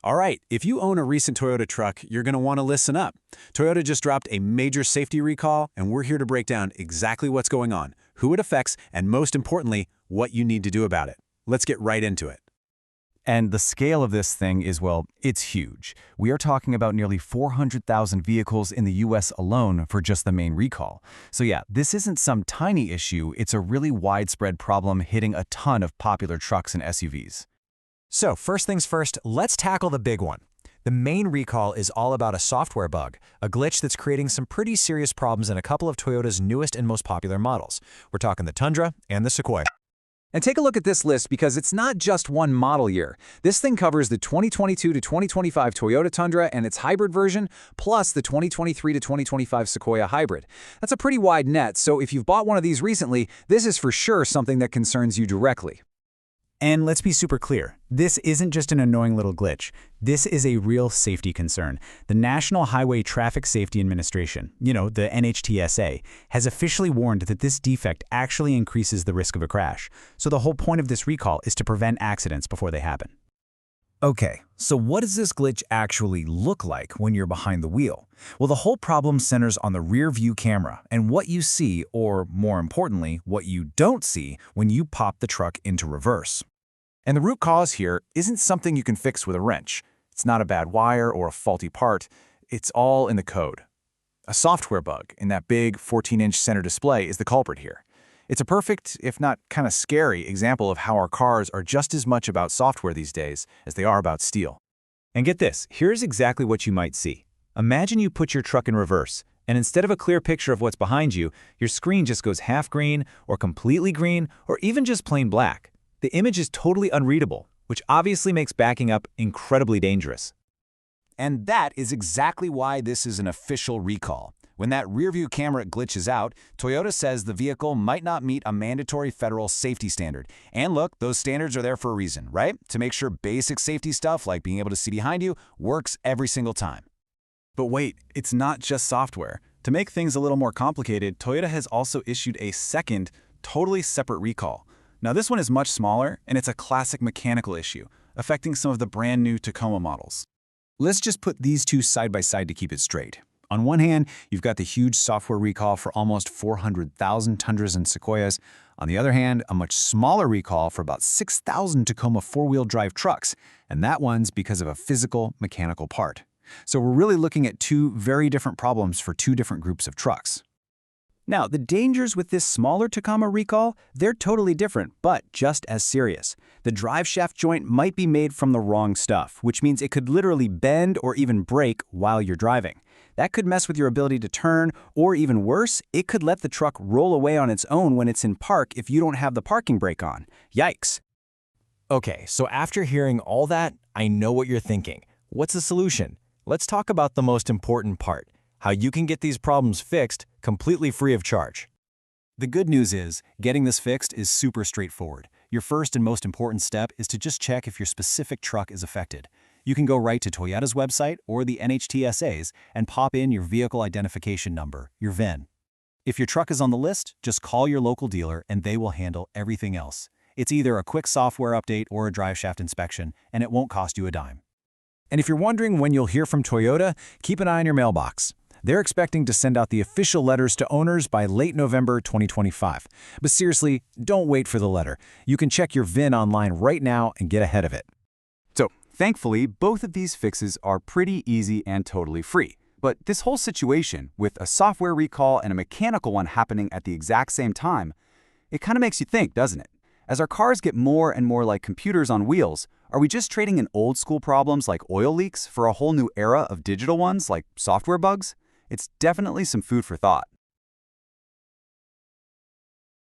All right, if you own a recent Toyota truck, you're going to want to listen up. Toyota just dropped a major safety recall, and we're here to break down exactly what's going on, who it affects, and most importantly, what you need to do about it. Let's get right into it. And the scale of this thing is, well, it's huge. We are talking about nearly 400,000 vehicles in the US alone for just the main recall. So yeah, this isn't some tiny issue, it's a really widespread problem hitting a ton of popular trucks and SUVs. So first things first, let's tackle the big one. The main recall is all about a software bug, a glitch that's creating some pretty serious problems in a couple of Toyota's newest and most popular models. We're talking the Tundra and the Sequoia. And take a look at this list because it's not just one model year. This thing covers the 2022 to 2025 Toyota Tundra and its hybrid version, plus the 2023 to 2025 Sequoia hybrid. That's a pretty wide net, so if you've bought one of these recently, this is for sure something that concerns you directly. And let's be super clear, this isn't just an annoying little glitch. This is a real safety concern. The National Highway Traffic Safety Administration, the NHTSA, has officially warned that this defect actually increases the risk of a crash. So the whole point of this recall is to prevent accidents before they happen. Okay, so what does this glitch actually look like when you're behind the wheel? Well, the whole problem centers on the rear view camera and what you see, or more importantly, what you don't see when you pop the truck into reverse. And the root cause here isn't something you can fix with a wrench. It's not a bad wire or a faulty part. It's all in the code. A software bug in that big 14-inch center display is the culprit here. It's a perfect, if not kind of scary, example of how our cars are just as much about software these days as they are about steel. And get this, here's exactly what you might see. Imagine you put your truck in reverse, and instead of a clear picture of what's behind you, your screen just goes half green, or completely green, or even just plain black. The image is totally unreadable, which obviously makes backing up incredibly dangerous. And that is exactly why this is an official recall. When that rearview camera glitches out, Toyota says the vehicle might not meet a mandatory federal safety standard. And look, those standards are there for a reason, right? To make sure basic safety stuff like being able to see behind you works every single time. But wait, it's not just software. To make things a little more complicated, Toyota has also issued a second, totally separate recall. Now this one is much smaller, and it's a classic mechanical issue, affecting some of the brand new Tacoma models. Let's just put these two side by side to keep it straight. On one hand, you've got the huge software recall for almost 400,000 Tundras and Sequoias. On the other hand, a much smaller recall for about 6,000 Tacoma four-wheel drive trucks, and that one's because of a physical mechanical part. So we're really looking at two very different problems for two different groups of trucks. Now, the dangers with this smaller Tacoma recall, they're totally different, but just as serious. The drive shaft joint might be made from the wrong stuff, which means it could literally bend or even break while you're driving. That could mess with your ability to turn, or even worse, it could let the truck roll away on its own when it's in park if you don't have the parking brake on. Yikes. Okay, so after hearing all that, I know what you're thinking. What's the solution? Let's talk about the most important part, how you can get these problems fixed completely free of charge. The good news is, getting this fixed is super straightforward. Your first and most important step is to just check if your specific truck is affected. You can go right to Toyota's website or the NHTSA's and pop in your vehicle identification number, your VIN. If your truck is on the list, just call your local dealer and they will handle everything else. It's either a quick software update or a drive shaft inspection, and it won't cost you a dime. And if you're wondering when you'll hear from Toyota, keep an eye on your mailbox. They're expecting to send out the official letters to owners by late November 2025. But seriously, don't wait for the letter. You can check your VIN online right now and get ahead of it. So, thankfully, both of these fixes are pretty easy and totally free. But this whole situation, with a software recall and a mechanical one happening at the exact same time, it kind of makes you think, doesn't it? As our cars get more and more like computers on wheels, are we just trading in old school problems like oil leaks for a whole new era of digital ones like software bugs? It's definitely some food for thought.